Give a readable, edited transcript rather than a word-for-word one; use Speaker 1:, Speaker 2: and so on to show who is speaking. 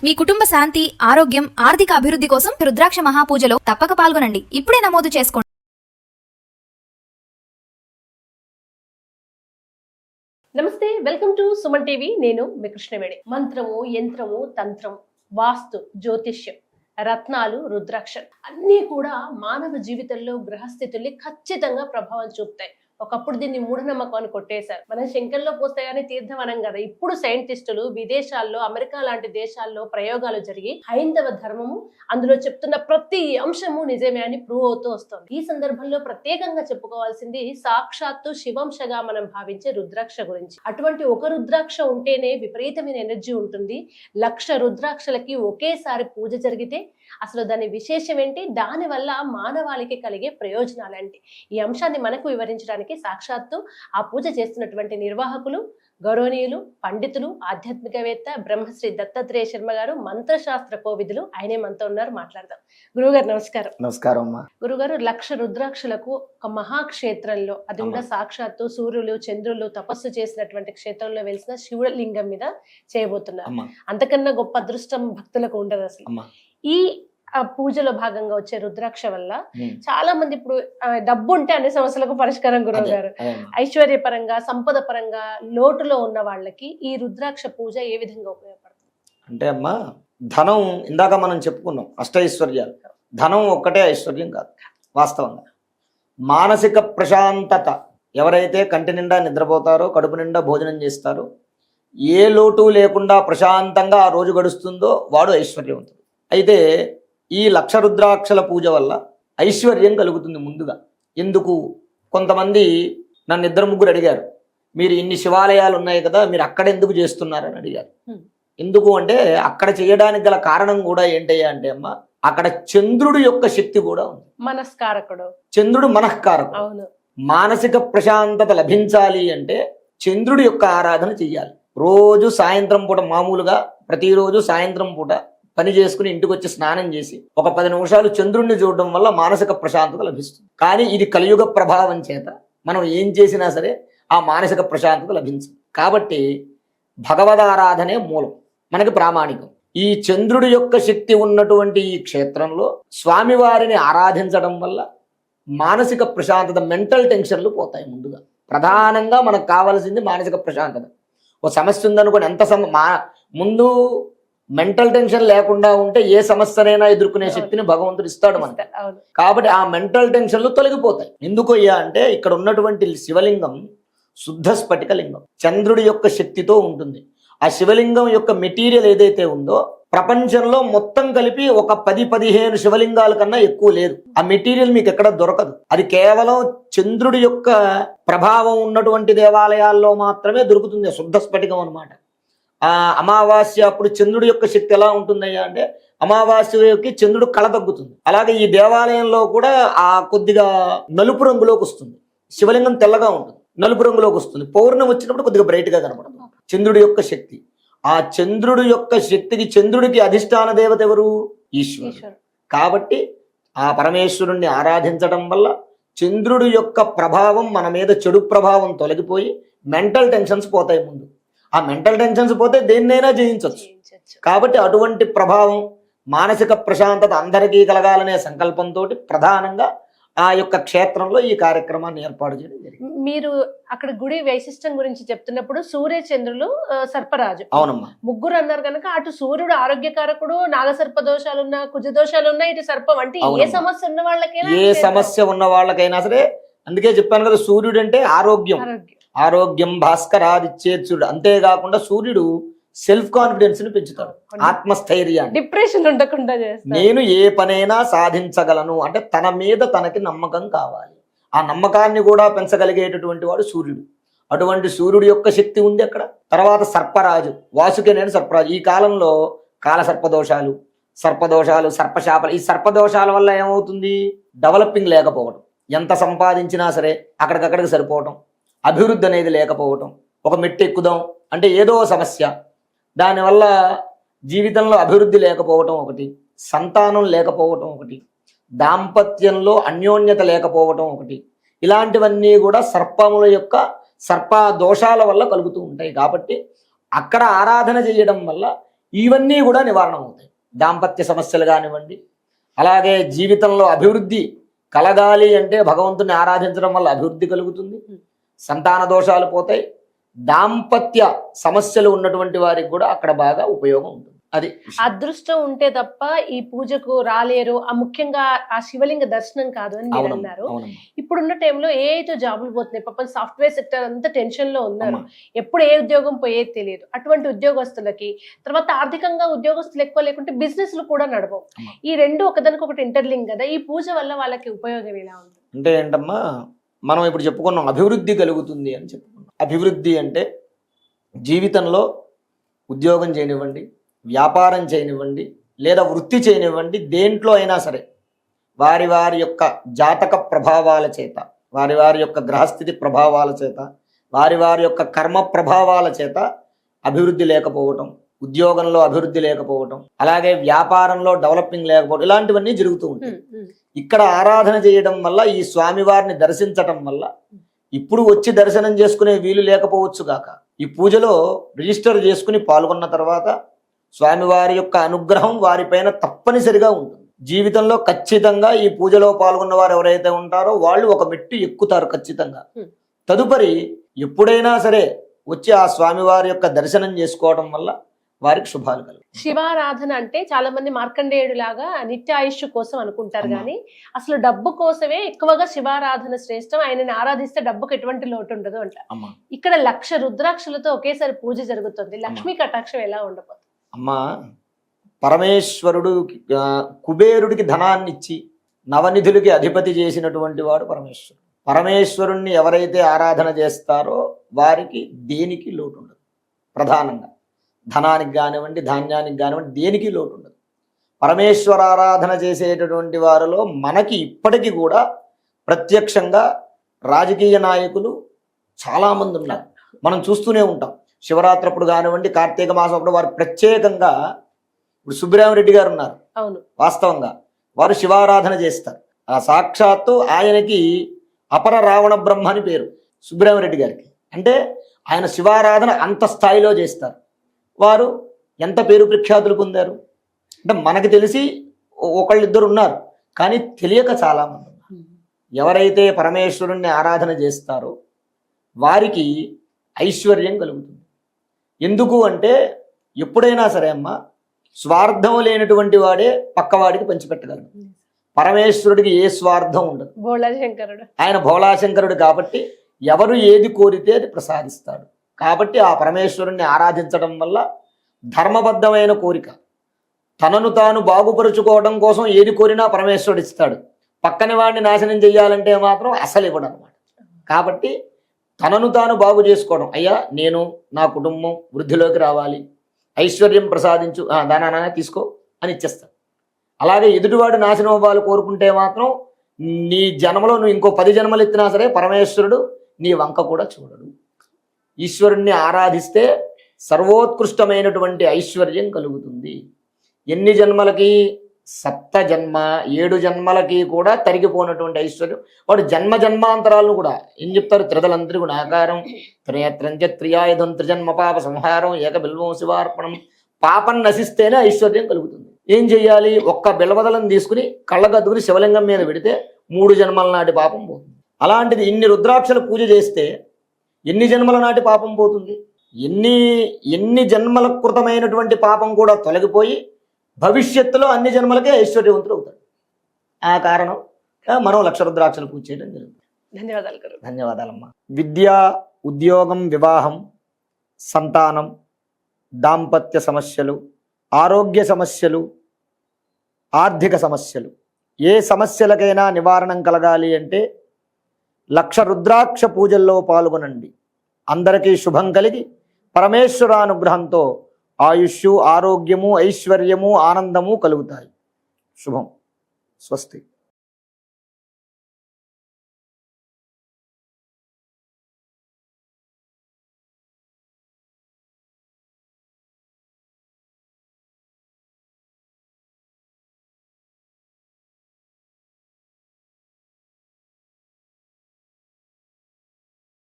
Speaker 1: మీ కుటుంబ శాంతి, ఆరోగ్యం, ఆర్థిక అభివృద్ధి కోసం రుద్రాక్ష మహాపూజలో తప్పక పాల్గొనండి. ఇప్పుడే నమోదు చేసుకోండి.
Speaker 2: నమస్తే, వెల్కమ్ టు సుమన్ టీవీ. నేను మీ కృష్ణవేణి. మంత్రము, యంత్రము, తంత్రం, వాస్తు, జ్యోతిష్యం, రత్నాలు, రుద్రాక్ష అన్నీ కూడా మానవ జీవితంలో గ్రహస్థితుల్ని ఖచ్చితంగా ప్రభావం చూపుతాయి. ఒకప్పుడు దీన్ని మూఢనమ్మకం అని కొట్టేశారు. మనం శంకర్లో పోస్తే గానీ తీర్థం అనం కదా. ఇప్పుడు సైంటిస్టులు విదేశాల్లో, అమెరికా లాంటి దేశాల్లో ప్రయోగాలు జరిగి హైందవ ధర్మము అందులో చెప్తున్న ప్రతి అంశము నిజమే అని ప్రూవ్ అవుతూ వస్తుంది. ఈ సందర్భంలో ప్రత్యేకంగా చెప్పుకోవాల్సింది సాక్షాత్తు శివంశగా మనం భావించే రుద్రాక్ష గురించి. అటువంటి ఒక రుద్రాక్ష ఉంటేనే విపరీతమైన ఎనర్జీ ఉంటుంది. 1,00,000 రుద్రాక్షలకి ఒకేసారి పూజ జరిగితే అసలు దాని విశేషం ఏంటి, దాని వల్ల మానవాళికి కలిగే ప్రయోజనాలు ఏంటి, ఈ అంశాన్ని మనకు వివరించడానికి సాక్షాత్తు ఆ పూజ చేస్తున్నటువంటి నిర్వాహకులు, గౌరవనీయులు, పండితులు, ఆధ్యాత్మికవేత్త బ్రహ్మశ్రీ దత్తాత్రేయ శర్మ గారు, మంత్రశాస్త్ర కోవిదులు. ఆయనే మనతో ఉన్నారు, మాట్లాడదాం. గురువుగారు నమస్కారం.
Speaker 3: నమస్కారం అమ్మా.
Speaker 2: గురుగారు, 1,00,000 రుద్రాక్షలకు ఒక మహాక్షేత్రంలో, అది కూడా సాక్షాత్తు సూర్యులు చంద్రులు తపస్సు చేసినటువంటి క్షేత్రంలో వెలిసిన శివలింగం మీద చేయబోతున్నారు. అంతకన్నా గొప్ప అదృష్టం భక్తులకు ఉండదు అసలు. ఈ పూజలో భాగంగా వచ్చే రుద్రాక్ష వల్ల చాలా మంది ఇప్పుడు డబ్బు ఉంటే అన్ని సమస్యలకు పరిష్కారం. గురువు గారు, ఐశ్వర్యపరంగా, సంపద పరంగా లోటులో ఉన్న వాళ్ళకి ఈ రుద్రాక్ష పూజ ఏ విధంగా ఉపయోగపడుతుంది
Speaker 3: అంటే అమ్మా, ధనం ఇందాక మనం చెప్పుకున్నాం, అష్టైశ్వర్యాలు. ధనం ఒక్కటే ఐశ్వర్యం కాదు. వాస్తవంగా మానసిక ప్రశాంతత, ఎవరైతే కంటి నిండా నిద్రపోతారో, కడుపు నిండా భోజనం చేస్తారో, ఏ లోటు లేకుండా ప్రశాంతంగా ఆ రోజు గడుస్తుందో వాడు ఐశ్వర్యవంతుడు. అయితే ఈ 1,00,000 రుద్రాక్షల పూజ వల్ల ఐశ్వర్యం కలుగుతుంది. ముందుగా ఎందుకు, కొంతమంది నన్ను 2-3 అడిగారు, మీరు ఇన్ని శివాలయాలు ఉన్నాయి కదా, మీరు అక్కడ ఎందుకు చేస్తున్నారని అడిగారు. ఎందుకు అంటే అక్కడ చేయడానికి గల కారణం కూడా ఏంటయ్యా అంటే అమ్మ, అక్కడ చంద్రుడి యొక్క శక్తి కూడా ఉంది.
Speaker 2: మనస్కారకుడు
Speaker 3: చంద్రుడు మనఃకారకుడు. మానసిక ప్రశాంతత లభించాలి అంటే చంద్రుడి యొక్క ఆరాధన చెయ్యాలి. రోజు సాయంత్రం పూట, మామూలుగా ప్రతిరోజు సాయంత్రం పూట పని చేసుకుని ఇంటికి వచ్చి స్నానం చేసి ఒక 10 నిమిషాలు చంద్రుడిని చూడడం వల్ల మానసిక ప్రశాంతత లభిస్తుంది. కానీ ఇది కలియుగ ప్రభావం చేత మనం ఏం చేసినా సరే ఆ మానసిక ప్రశాంతత లభించదు. కాబట్టి భగవదారాధనే మూలం, మనకి ప్రామాణికం. ఈ చంద్రుడి యొక్క శక్తి ఉన్నటువంటి ఈ క్షేత్రంలో స్వామివారిని ఆరాధించడం వల్ల మానసిక ప్రశాంతత, మెంటల్ టెన్షన్లు పోతాయి. ముందుగా ప్రధానంగా మనకు కావాల్సింది మానసిక ప్రశాంతత. ఓ సమస్య ఉందనుకోని ముందు మెంటల్ టెన్షన్ లేకుండా ఉంటే ఏ సమస్యనైనా ఎదుర్కొనే శక్తిని భగవంతుడు ఇస్తాడు మనకి. కాబట్టి ఆ మెంటల్ టెన్షన్లు తొలగిపోతాయి. ఎందుకు అయ్యా అంటే ఇక్కడ ఉన్నటువంటి శివలింగం శుద్ధ స్ఫటిక లింగం, చంద్రుడి యొక్క శక్తితో ఉంటుంది. ఆ శివలింగం యొక్క మెటీరియల్ ఏదైతే ఉందో ప్రపంచంలో మొత్తం కలిపి ఒక 10-15 శివలింగాల కన్నా ఎక్కువ లేదు. ఆ మెటీరియల్ మీకు ఎక్కడ దొరకదు. అది కేవలం చంద్రుడి యొక్క ప్రభావం ఉన్నటువంటి దేవాలయాల్లో మాత్రమే దొరుకుతుంది. శుద్ధ స్ఫటికం అన్నమాట. అమావాస్య అప్పుడు చంద్రుడి యొక్క శక్తి ఎలా ఉంటుందయ్యా అంటే, అమావాస్యకి చంద్రుడు కళ తగ్గుతుంది. అలాగే ఈ దేవాలయంలో కూడా ఆ కొద్దిగా నలుపు రంగులోకి వస్తుంది. శివలింగం తెల్లగా ఉంటుంది, నలుపు రంగులోకి వస్తుంది. పౌర్ణమి వచ్చినప్పుడు కొద్దిగా బ్రైట్ గా కనపడుతుంది చంద్రుడి యొక్క శక్తి. ఆ చంద్రుడి యొక్క శక్తికి, చంద్రుడికి అధిష్టాన దేవత ఎవరు? ఈశ్వరుడు. కాబట్టి ఆ పరమేశ్వరుణ్ణి ఆరాధించడం వల్ల చంద్రుడి యొక్క ప్రభావం మన మీద, చెడు ప్రభావం తొలగిపోయి మెంటల్ టెన్షన్స్ పోతాయి. ముందు ఆ మెంటల్ టెన్షన్స్ పోతే దేన్నైనా జయించవచ్చు. కాబట్టి అటువంటి ప్రభావం, మానసిక ప్రశాంతత అందరికీ కలగాలనే సంకల్పంతో ప్రధానంగా ఆ యొక్క క్షేత్రంలో ఈ కార్యక్రమాన్ని ఏర్పాటు చేయడం జరిగింది.
Speaker 2: మీరు అక్కడ గుడి వైశిష్టం గురించి చెప్తున్నప్పుడు సూర్య చంద్రులు సర్పరాజు,
Speaker 3: అవునమ్మా,
Speaker 2: ముగ్గురు అన్నారు కనుక అటు సూర్యుడు ఆరోగ్యకారకుడు, నాగసర్ప దోషాలున్నా, కుజ దోషాలున్నా, ఇటు సర్పం అంటే ఏ సమస్య ఉన్న వాళ్ళకైనా,
Speaker 3: ఏ సమస్య ఉన్న వాళ్ళకైనా సరే. అందుకే చెప్పాను కదా, సూర్యుడు అంటే ఆరోగ్యం. ఆరోగ్యం భాస్కరాదిచ్చేర్చుడు. అంతేకాకుండా సూర్యుడు సెల్ఫ్ కాన్ఫిడెన్స్ ని పెంచుతాడు, ఆత్మస్థైర్యాన్ని,
Speaker 2: డిప్రెషన్ ఉండకుండా చేస్తాడు.
Speaker 3: నేను ఏ పనైనా సాధించగలను అంటే తన మీద తనకి నమ్మకం కావాలి. ఆ నమ్మకాన్ని కూడా పెంచగలిగేటటువంటి వాడు సూర్యుడు. అటువంటి సూర్యుడు యొక్క శక్తి ఉంది అక్కడ. తర్వాత సర్పరాజు, వాసుకేనేని సర్పరాజు. ఈ కాలంలో కాల సర్పదోషాలు, సర్పశాపాలు. ఈ సర్పదోషాల వల్ల ఏమవుతుంది? డెవలపింగ్ లేకపోవడం, ఎంత సంపాదించినా సరే అక్కడికక్కడికి సరిపోవటం, అభివృద్ధి అనేది లేకపోవటం, ఒక మెట్టు ఎక్కుదాం అంటే ఏదో సమస్య, దానివల్ల జీవితంలో అభివృద్ధి లేకపోవటం ఒకటి, సంతానం లేకపోవటం ఒకటి, దాంపత్యంలో అన్యోన్యత లేకపోవటం ఒకటి. ఇలాంటివన్నీ కూడా సర్పముల యొక్క సర్ప దోషాల వల్ల కలుగుతూ ఉంటాయి. కాబట్టి అక్కడ ఆరాధన చేయడం వల్ల ఇవన్నీ కూడా నివారణ అవుతాయి. దాంపత్య సమస్యలు కానివ్వండి, అలాగే జీవితంలో అభివృద్ధి కలగాలి అంటే భగవంతుని ఆరాధించడం వల్ల అభివృద్ధి కలుగుతుంది, సంతాన దోషాలు పోతాయి, దాంపత్య సమస్యలు ఉన్నటువంటి వారికి కూడా అక్కడ బాగా ఉపయోగం ఉంటుంది. అది
Speaker 2: అదృష్టం ఉంటే తప్ప ఈ పూజకు రాలేరు. ఆ ముఖ్యంగా ఆ శివలింగ దర్శనం కాదు అని మీరు అన్నారు. ఇప్పుడున్న టైంలో ఏ అయితే జాబులు పోతున్నాయి, పాపం సాఫ్ట్వేర్ సెక్టర్ అంతా టెన్షన్ లో ఉన్నారు, ఎప్పుడు ఏ ఉద్యోగం పోయేది తెలియదు. అటువంటి ఉద్యోగస్తులకి, తర్వాత ఆర్థికంగా ఉద్యోగస్తులు ఎక్కువ లేకుంటే బిజినెస్లు కూడా నడవవు. ఈ రెండు ఒకదానికొకటి ఇంటర్లింక్ కదా. ఈ పూజ వల్ల వాళ్ళకి ఉపయోగం ఎలా ఉంది
Speaker 3: అంటే ఏంటమ్మా, మనం ఇప్పుడు చెప్పుకున్నాం అభివృద్ధి కలుగుతుంది అని చెప్పుకున్నాం. అభివృద్ధి అంటే జీవితంలో ఉద్యోగం చేయనివ్వండి, వ్యాపారం చేయనివ్వండి, లేదా వృత్తి చేయనివ్వండి, దేంట్లో అయినా సరే వారి వారి యొక్క జాతక ప్రభావాల చేత, వారి వారి యొక్క గ్రహస్థితి ప్రభావాల చేత, వారి వారి యొక్క కర్మ ప్రభావాల చేత అభివృద్ధి లేకపోవటం, ఉద్యోగంలో అభివృద్ధి లేకపోవటం, అలాగే వ్యాపారంలో డెవలపింగ్ లేకపోవడం, ఇలాంటివన్నీ జరుగుతూ ఉంటాయి. ఇక్కడ ఆరాధన చేయడం వల్ల, ఈ స్వామివారిని దర్శించటం వల్ల, ఇప్పుడు వచ్చి దర్శనం చేసుకునే వీలు లేకపోవచ్చు గాక, ఈ పూజలో రిజిస్టర్ చేసుకుని పాల్గొన్న తర్వాత స్వామివారి యొక్క అనుగ్రహం వారిపైన తప్పనిసరిగా ఉంటుంది. జీవితంలో ఖచ్చితంగా ఈ పూజలో పాల్గొన్న వారు ఎవరైతే ఉంటారో వాళ్ళు ఒక మెట్టు ఎక్కుతారు ఖచ్చితంగా. తదుపరి ఎప్పుడైనా సరే వచ్చి ఆ స్వామివారి యొక్క దర్శనం చేసుకోవడం వల్ల వారికి శుభాలు కలుగుతాయి.
Speaker 2: శివారాధన అంటే చాలా మంది మార్కండేయుడు లాగా నిత్య ఆయుష్ కోసం అనుకుంటారు, కానీ అసలు డబ్బు కోసమే ఎక్కువగా శివారాధన శ్రేష్టం. ఆయనని ఆరాధిస్తే డబ్బుకు ఎటువంటి లోటు ఉండదు అంటారు. ఇక్కడ 1,00,000 రుద్రాక్షలతో ఒకేసారి పూజ జరుగుతుంది. లక్ష్మీ కటాక్షం ఎలా ఉండబోతుంది?
Speaker 3: అమ్మా, పరమేశ్వరుడు కుబేరుడికి ధనాన్ని ఇచ్చి నవనిధులకి అధిపతి చేసినటువంటి వాడు పరమేశ్వరుడు. పరమేశ్వరుణ్ణి ఎవరైతే ఆరాధన చేస్తారో వారికి దేనికి లోటు ఉండదు. ప్రధానంగా ధనానికి కానివ్వండి, ధాన్యానికి కానివ్వండి, దేనికి లోటు ఉండదు. పరమేశ్వర ఆరాధన చేసేటటువంటి వారిలో మనకి ఇప్పటికీ కూడా ప్రత్యక్షంగా రాజకీయ నాయకులు చాలామంది ఉన్నారు. మనం చూస్తూనే ఉంటాం. శివరాత్రి అప్పుడు కానివ్వండి, కార్తీక మాసం అప్పుడు వారు ప్రత్యేకంగా, ఇప్పుడు సుబ్బరామరెడ్డి గారు ఉన్నారు,
Speaker 2: అవును,
Speaker 3: వాస్తవంగా వారు శివారాధన చేస్తారు. ఆ సాక్షాత్తు ఆయనకి అపర రావణ బ్రహ్మ అని పేరు సుబ్బరామరెడ్డి గారికి. అంటే ఆయన శివారాధన అంత స్థాయిలో చేస్తారు. వారు ఎంత పేరు ప్రఖ్యాతులు పొందారు అంటే మనకు తెలిసి ఒకళ్ళిద్దరు ఉన్నారు, కానీ తెలియక చాలామంది ఉన్నారు. ఎవరైతే పరమేశ్వరుణ్ణి ఆరాధన చేస్తారో వారికి ఐశ్వర్యం కలుగుతుంది. ఎందుకు అంటే ఎప్పుడైనా సరే అమ్మ, స్వార్థం లేనటువంటి వాడే పక్కవాడికి పంచిపెట్టగలడు. పరమేశ్వరుడికి ఏ స్వార్థం ఉండదు.
Speaker 2: భోళాశంకరుడు,
Speaker 3: ఆయన భోళాశంకరుడు కాబట్టి ఎవరు ఏది కోరితే అది ప్రసాదిస్తాడు. కాబట్టి ఆ పరమేశ్వరుణ్ణి ఆరాధించడం వల్ల ధర్మబద్ధమైన కోరిక, తనను తాను బాగుపరుచుకోవడం కోసం ఏది కోరినా పరమేశ్వరుడు ఇస్తాడు. పక్కని వాడిని నాశనం చెయ్యాలంటే మాత్రం అసలు ఇవ్వడు అనమాట. కాబట్టి తనను తాను బాగు చేసుకోవడం, అయ్యా నేను నా కుటుంబం వృద్ధిలోకి రావాలి, ఐశ్వర్యం ప్రసాదించు, దానా తీసుకో అని ఇచ్చేస్తాడు. అలాగే ఎదుటివాడు నాశనం అవ్వాలి కోరుకుంటే మాత్రం నీ జన్మలో నువ్వు ఇంకో 10 జన్మలు ఎత్తినా సరే పరమేశ్వరుడు నీ వంక కూడా చూడడు. ఈశ్వరుణ్ణి ఆరాధిస్తే సర్వోత్కృష్టమైనటువంటి ఐశ్వర్యం కలుగుతుంది. ఎన్ని జన్మలకి? 7 జన్మ 7 జన్మలకి కూడా తరిగిపోయినటువంటి ఐశ్వర్యం. వాడు జన్మ జన్మాంతరాలను కూడా ఏం చెప్తారు? త్రిదలంత్రి గుణాకారం త్రినేత్రంచ త్రియాయుధం త్రిజన్మ పాప సంహారం ఏక బిల్వం శివార్పణం. పాపం నశిస్తేనే ఐశ్వర్యం కలుగుతుంది. ఏం చెయ్యాలి? ఒక్క బిల్వదలను తీసుకుని కళ్ళగద్దుకుని శివలింగం మీద పెడితే 3 జన్మల నాటి పాపం పోతుంది. అలాంటిది ఇన్ని రుద్రాక్షల పూజ చేస్తే ఎన్ని జన్మల నాటి పాపం పోతుంది? ఎన్ని జన్మల కృతమైనటువంటి పాపం కూడా తొలగిపోయి భవిష్యత్తులో అన్ని జన్మలకే ఐశ్వర్యవంతులు అవుతాడు. ఆ కారణం మనం 1,00,000 రుద్రాక్షలు పూజ చేయడం జరుగుతుంది.
Speaker 2: ధన్యవాదాలు గారు.
Speaker 3: ధన్యవాదాలమ్మా. విద్య, ఉద్యోగం, వివాహం, సంతానం, దాంపత్య సమస్యలు, ఆరోగ్య సమస్యలు, ఆర్థిక సమస్యలు, ఏ సమస్యలకైనా నివారణం కలగాలి అంటే 1,00,000 రుద్రాక్ష పూజల్లో పాల్గొనండి. అందరికీ శుభం కలిగి పరమేశ్వరానుగ్రహంతో ఆయుష్షు, ఆరోగ్యము, ఐశ్వర్యము, ఆనందము కలుగుతాయి. శుభం. స్వస్తి.